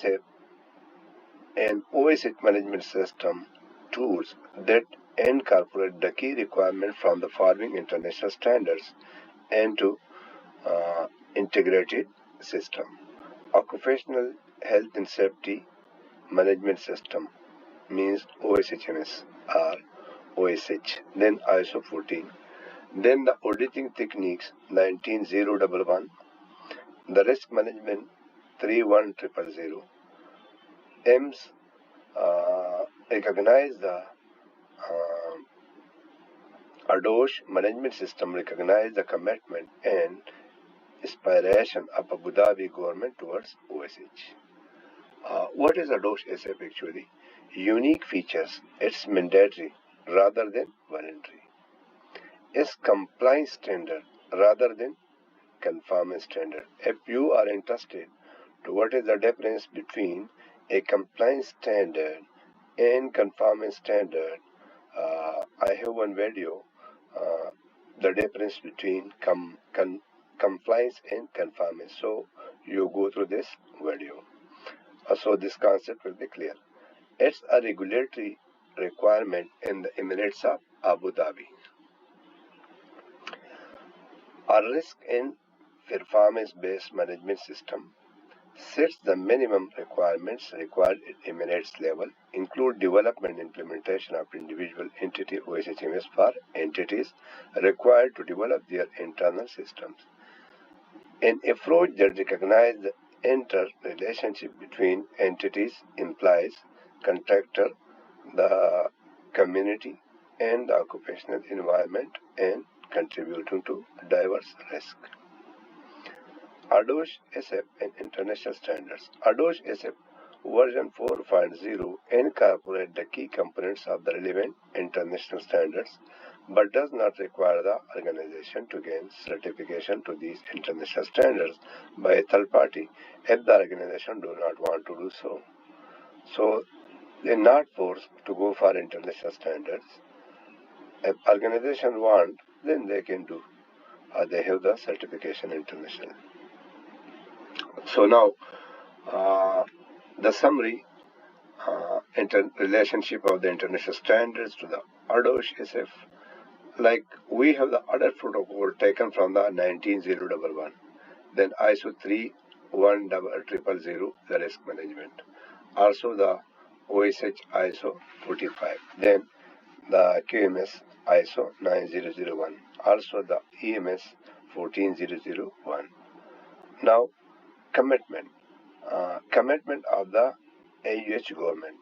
SF and OSH management system tools that incorporate the key requirements from the following international standards into integrated system. Occupational Health and Safety Management System means OSHMS or OSH, then ISO 14. Then the auditing techniques 19011, the risk management 31000. EMS recognize the ADOSH management system recognize the commitment and aspiration of Abu Dhabi government towards OSH. What is ADOSH SF actually? Unique features. It's mandatory rather than voluntary. It's compliance standard rather than conformance standard. If you are interested to what is the difference between a compliance standard and conformance standard, I have one video, the difference between compliance and conformance. So you go through this video. So this concept will be clear. It's a regulatory requirement in the Emirates of Abu Dhabi. A risk and performance-based management system sets the minimum requirements required at Emirates level, include development and implementation of individual entity OSHMS for entities required to develop their internal systems. An approach that recognizes the interrelationship between entities, employees, contractor, the community, and the occupational environment, and contributing to diverse risk. ADOSH SF and international standards. ADOSH SF version 4.0 incorporates the key components of the relevant international standards, but does not require the organization to gain certification to these international standards by a third party if the organization does not want to do so. So they are not forced to go for international standards. If organization want, then they can do. They have the certification international. So now, the summary, relationship of the international standards to the ADOSH SF. Like we have the other protocol taken from the 19011, then ISO 31000, the risk management. Also the OSH ISO 45. Then the QMS ISO 9001. Also the EMS 14001. Now, commitment of the AUH government.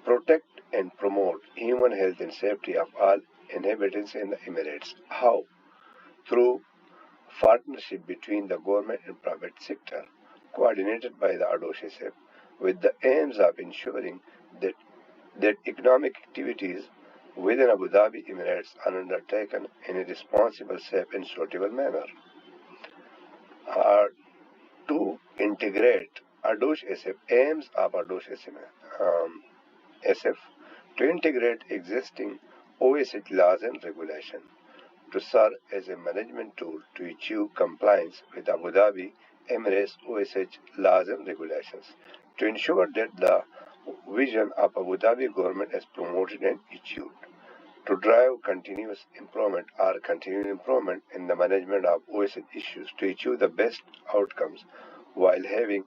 Protect and promote human health and safety of all inhabitants in the Emirates. How? Through partnership between the government and private sector, coordinated by the ADOSH SF, with the aims of ensuring that economic activities within Abu Dhabi Emirates are undertaken in a responsible, safe, and suitable manner. To integrate ADOSH SF, aims of ADOSH SF to integrate existing OSH laws and regulation, to serve as a management tool to achieve compliance with Abu Dhabi Emirates OSH laws and regulations, to ensure that the vision of Abu Dhabi government is promoted and achieved, to drive continuous improvement or continuing improvement in the management of OSH issues, to achieve the best outcomes while having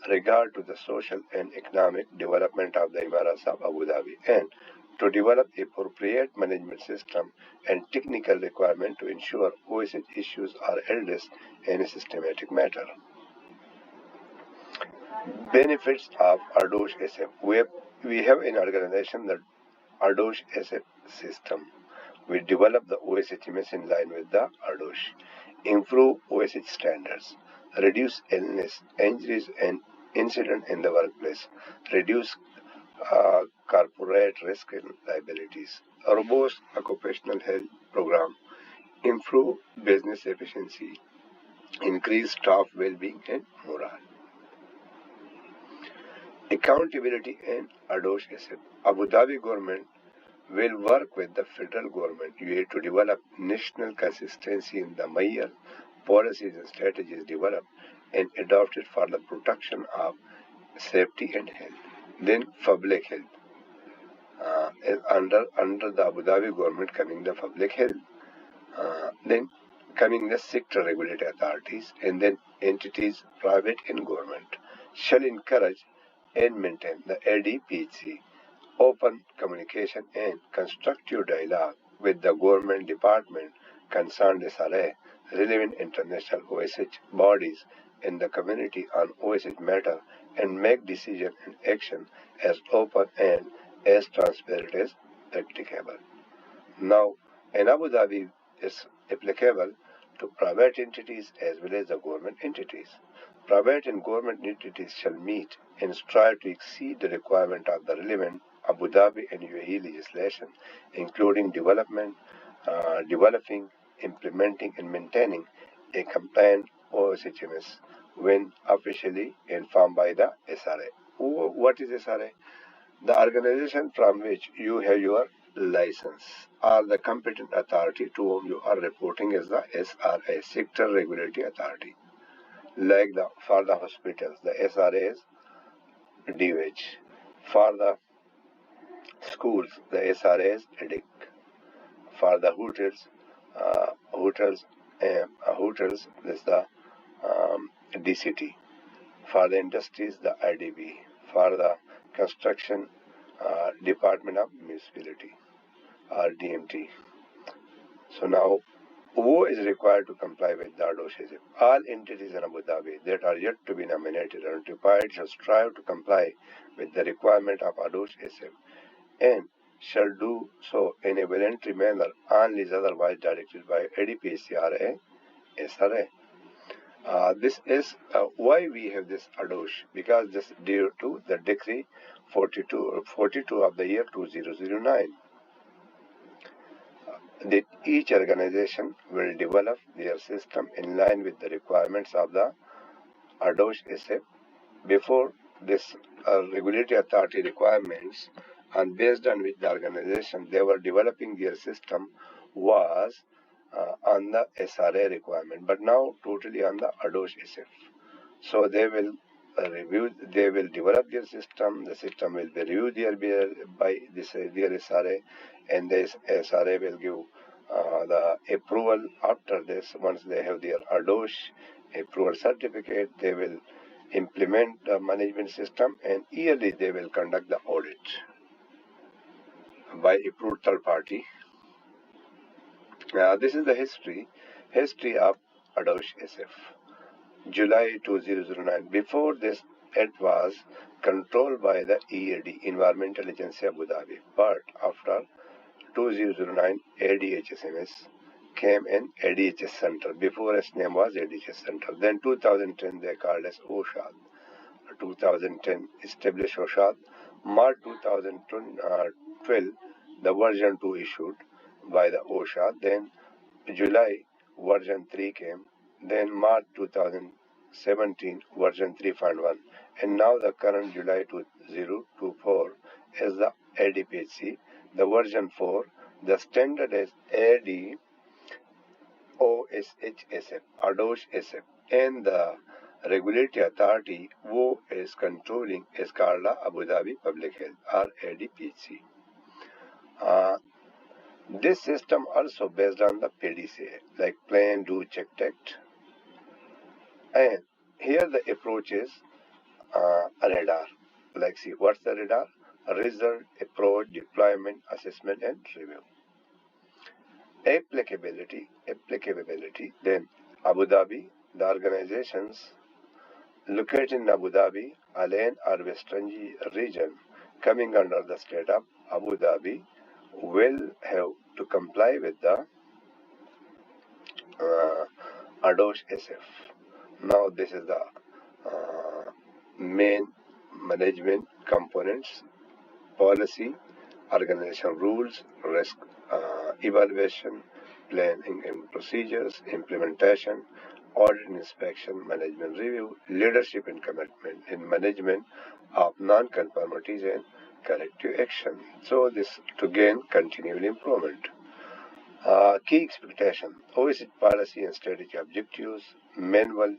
regard to the social and economic development of the Emirates of Abu Dhabi, and to develop appropriate management system and technical requirement to ensure OSH issues are addressed in a systematic manner. Benefits of ADOSH SF. We have in organization the ADOSH SF system. We develop the OSHMS in line with the ADOSH. Improve OSH standards. Reduce illness, injuries, and incident in the workplace. Reduce corporate risk and liabilities. A robust occupational health program. Improve business efficiency. Increase staff well-being and morale. Accountability and ADOSH SF. Abu Dhabi government will work with the federal government UAE to develop national consistency in the Mayar policies and strategies developed and adopted for the protection of safety and health. Then public health. Under the Abu Dhabi government coming the public health. Then coming the sector regulatory authorities, and then entities private and government shall encourage and maintain the ADPHC open communication and constructive dialogue with the government department concerned SRA, relevant international OSH bodies in the community on OSH matter, and make decision and action as open and as transparent as practicable. Now, in Abu Dhabi is applicable to private entities as well as the government entities. Private and government entities shall meet and strive to exceed the requirement of the relevant Abu Dhabi and UAE legislation, including developing, implementing, and maintaining a compliant OSHMS when officially informed by the SRA. What is SRA? The organization from which you have your license or the competent authority to whom you are reporting is the SRA, Sector Regulatory Authority. Like for the hospitals, the SRA is DOH. For the schools, the SRA is EDIC. For the hotels, this is the DCT. For the industries, the IDB. For the construction, Department of Municipality or DMT. So now, who is required to comply with the ADOSH SF? All entities in Abu Dhabi that are yet to be nominated or notified shall strive to comply with the requirement of ADOSH SF and shall do so in a voluntary manner unless otherwise directed by ADPHC or SRA. This is why we have this ADOSH, because this is due to the Decree 42 of the year 2009. That each organization will develop their system in line with the requirements of the ADOSH SF. Before this regulatory authority requirements, and based on which the organization they were developing their system was on the SRA requirement, but now totally on the ADOSH SF. So they will they will develop their system, the system will be reviewed by their SRA, and this SRA will give the approval. After this, once they have their ADOSH approval certificate, they will implement the management system, and yearly they will conduct the audit by approved third party. This is the history of ADOSH SF. July 2009. Before this, it was controlled by the EAD, Environmental Agency Abu Dhabi. But after 2009, ADHSMS came in ADHS Center. Before its name was ADHS Center. Then 2010 they called as OSHAD. 2010 established OSHAD. March 2012 the version 2 issued by the OSHAD. Then July version 3 came. Then March 2017 version 3.1, and now the current July 2024 is the ADPHC, the version 4. The standard is ADOSH SF, ADOSH SF, and the regulatory authority who is controlling is called Abu Dhabi Public Health or ADPHC. This system also based on the PDCA, like plan, do, check, tect. And here the approach is radar. Like see, what's the radar? Result, approach, deployment, assessment, and review. Applicability. Then Abu Dhabi, the organizations located in Abu Dhabi, Alain or Western region, coming under the state of Abu Dhabi, will have to comply with the ADOSH SF. Now this is the main management components: policy, organization rules, risk evaluation, planning and procedures, implementation, audit and inspection, management review, leadership and commitment in management of non-conformities and corrective action. So this to gain continual improvement. Key expectation: OSH policy and strategy objectives, manual,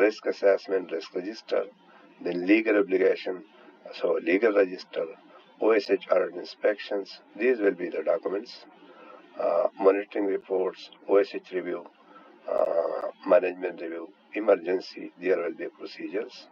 risk assessment, risk register, Then legal obligation, so legal register, OSH audit inspections, these will be the documents. Monitoring reports, OSH review, management review, emergency, there will be procedures.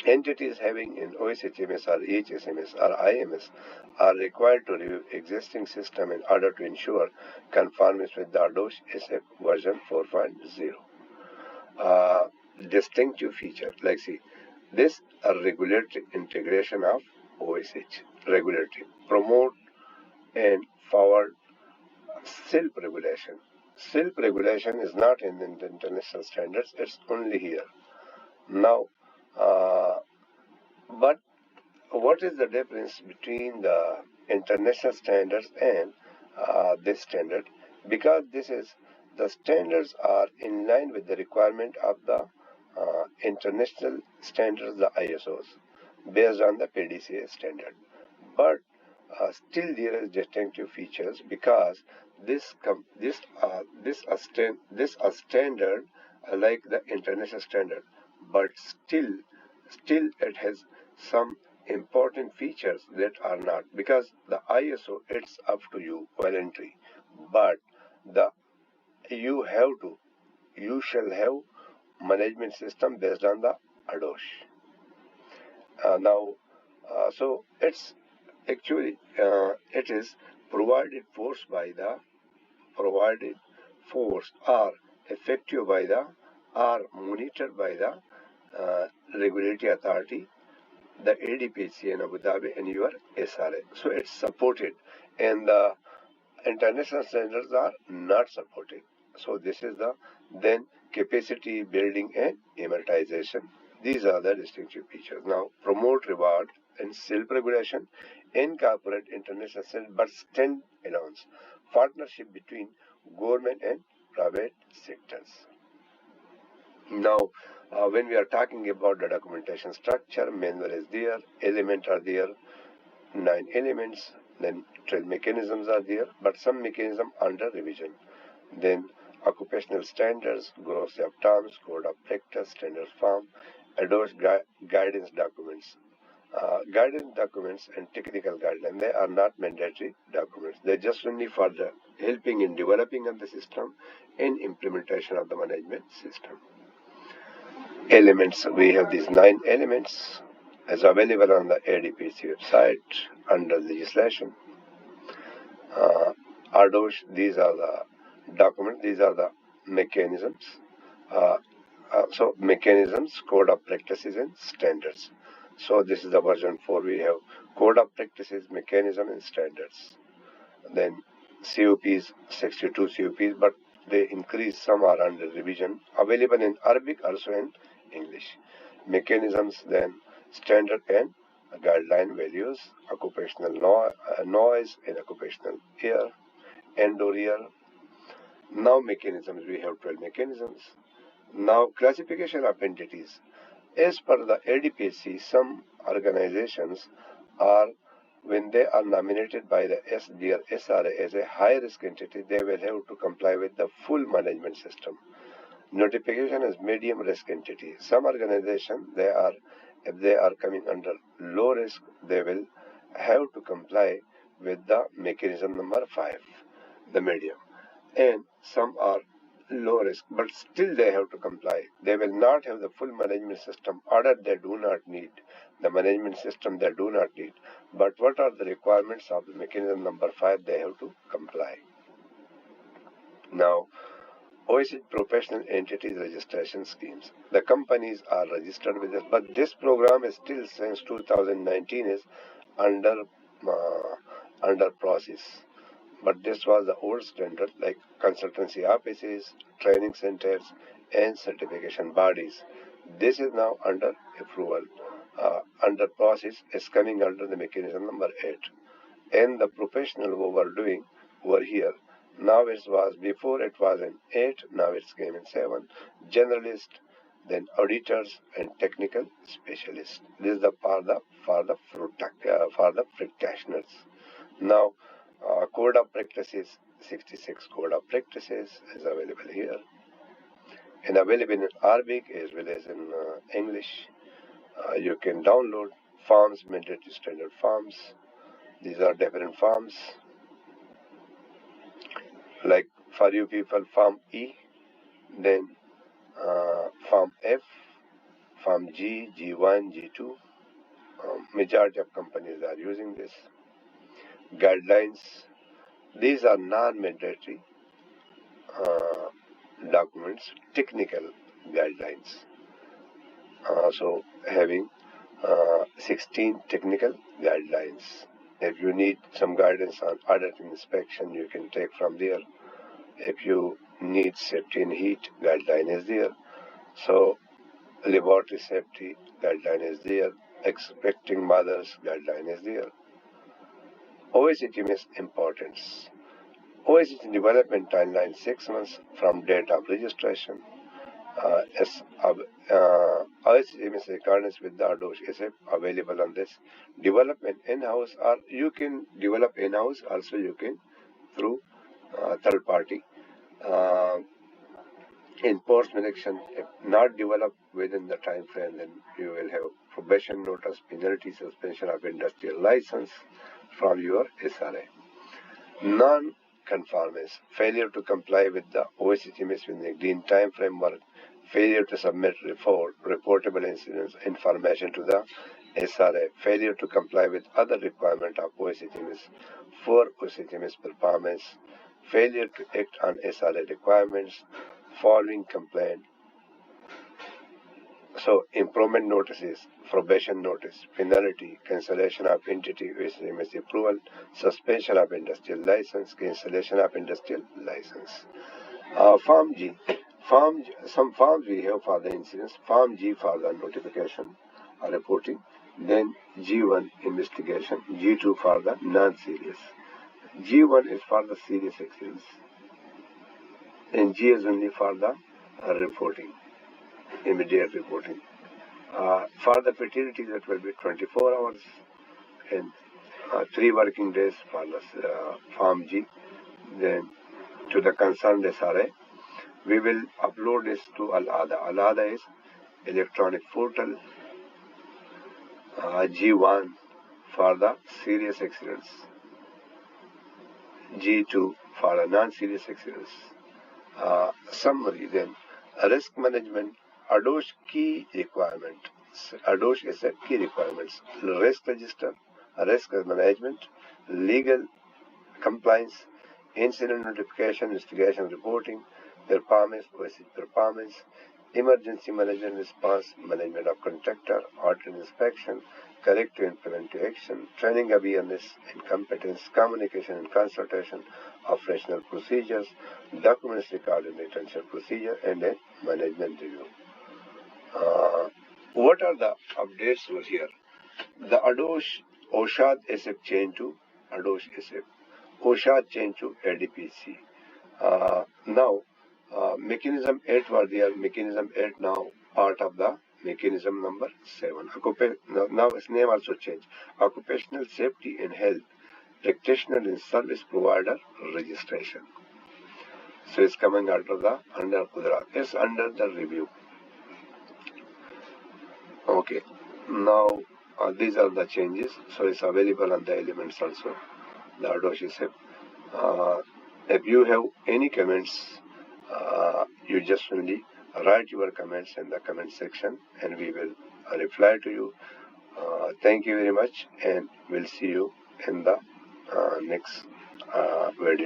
Entities having in OSHMS or EHSMS or IMS are required to review existing system in order to ensure conformance with the ADOSH SF version 4.0. Distinctive feature, like see, this a regulatory integration of OSH, regulatory, promote and forward self-regulation. Self-regulation is not in the international standards, it's only here. Now, but what is the difference between the international standards and this standard? Because the standards are in line with the requirement of the international standards, the ISOs, based on the PDCA standard. But still there is distinctive features because this standard like the international standard, but still it has some important features that are not, because the ISO, it's up to you, voluntary, but you shall have management system based on the ADOSH. So it's actually it is provided force or effective by the or monitored by the regulatory authority, the ADPHC in Abu Dhabi and your SRA. So it's supported, and the international standards are not supported. So this is the then capacity building and amortization. These are the distinctive features. Now, promote, reward, and self-regulation, incorporate international standards, but stand alone. Partnership between government and private sectors. Now, when we are talking about the documentation structure, manual is there, elements are there, 9 elements, then 12 mechanisms are there, but some mechanism under revision. Then occupational standards, glossary of terms, code of practice, standard form, ADOSH guidance documents. Guidance documents and technical guidelines, they are not mandatory documents. They're just only for the helping in developing of the system and implementation of the management system. Elements, we have these 9 elements as available on the ADPHC website under legislation. ADOSH, these are the documents, these are the mechanisms. So mechanisms, code of practices and standards. So this is the version 4. We have code of practices, mechanism and standards. Then COPs, 62 COPs, but they increase, some are under revision, available in Arabic, also in English. Mechanisms, then standard and guideline values, occupational noise and occupational air, endo-rear. Now mechanisms, we have 12 mechanisms. Now classification of entities. As per the ADPHC, some organizations are, when they are nominated by the SRA as a high-risk entity, they will have to comply with the full management system. Notification as medium-risk entity. Some organizations, if they are coming under low risk, they will have to comply with the mechanism number 5, the medium. And some are low risk, but still they have to comply. They will not have the full management system. Audit they do not need. The management system they do not need. But what are the requirements of the mechanism number 5? They have to comply. Now, OSH professional entities registration schemes. The companies are registered with us, but this program is still since 2019 is under process. But this was the old standard, like consultancy offices, training centers, and certification bodies. This is now under approval, under process, is coming under the mechanism number 8. And the professional who were doing over here, now it was, before it was in 8, now it's came in 7. Generalist, then auditors and technical specialists. This is the for the practitioners. Now, code of practices, 66 code of practices is available here. and available in Arabic as well as in English. You can download forms, mandatory standard forms. These are different forms. Like for you people, Form E, then Form F, Form G, G1, G2. Majority of companies are using this. Guidelines. These are non-mandatory documents, technical guidelines. So having 16 technical guidelines. If you need some guidance on audit and inspection, you can take from there. If you need safety and heat, guideline is there. So laboratory safety guideline is there. Expecting mothers guideline is there. OSHMS importance. OSH development timeline 6 months from date of registration. OSHMS accordance with the ADOSH SF available on this. Development in-house, or you can develop in-house, also you can through third party. In post-selection, if not developed within the time frame, then you will have probation notice, penalty, suspension of industrial license from your SRA. Non-conformance, failure to comply with the OSHMS within the agreed time framework, failure to submit reportable incidents information to the SRA, failure to comply with other requirements of OSHMS for OSHMS performance, failure to act on SRA requirements, following complaint. So, improvement notices, probation notice, penalty, cancellation of entity OSHMS approval, suspension of industrial license, cancellation of industrial license. Form G. Some forms we have for the incidents. Form G for the notification or reporting. Then G1 investigation. G2 for the non-serious. G1 is for the serious accidents. And G is only for the reporting, immediate reporting. For the fatalities, it will be 24 hours and 3 working days for the Form G. Then to the concerned SRA, we will upload this to Al-ADA. Al-ADA is electronic portal. G1 for the serious accidents. G2 for the non-serious accidents. Summary then, risk management, ADOSH key requirement, ADOSH SF key requirements, risk register, risk management, legal compliance, incident notification, investigation reporting, performance, OSH performance, emergency management response, management of contractor, audit and inspection, corrective and preventive action, training awareness and competence, communication and consultation, operational procedures, documents record and retention procedure, and a management review. What are the updates over here? The ADOSH OSHAD SF change to ADOSH SF. OSHAD change to ADPHC. Now, mechanism 8 was there. Mechanism 8 now part of the mechanism number 7. Now its name also changed. Occupational Safety and Health Practitioner and Service Provider Registration. So it's coming under Qudorat. It's under the review. Okay. Now these are the changes. So it's available on the elements also. The ADOSH SF. If you have any comments, you just only write your comments in the comment section and we will reply to you. Thank you very much, and we'll see you in the next video.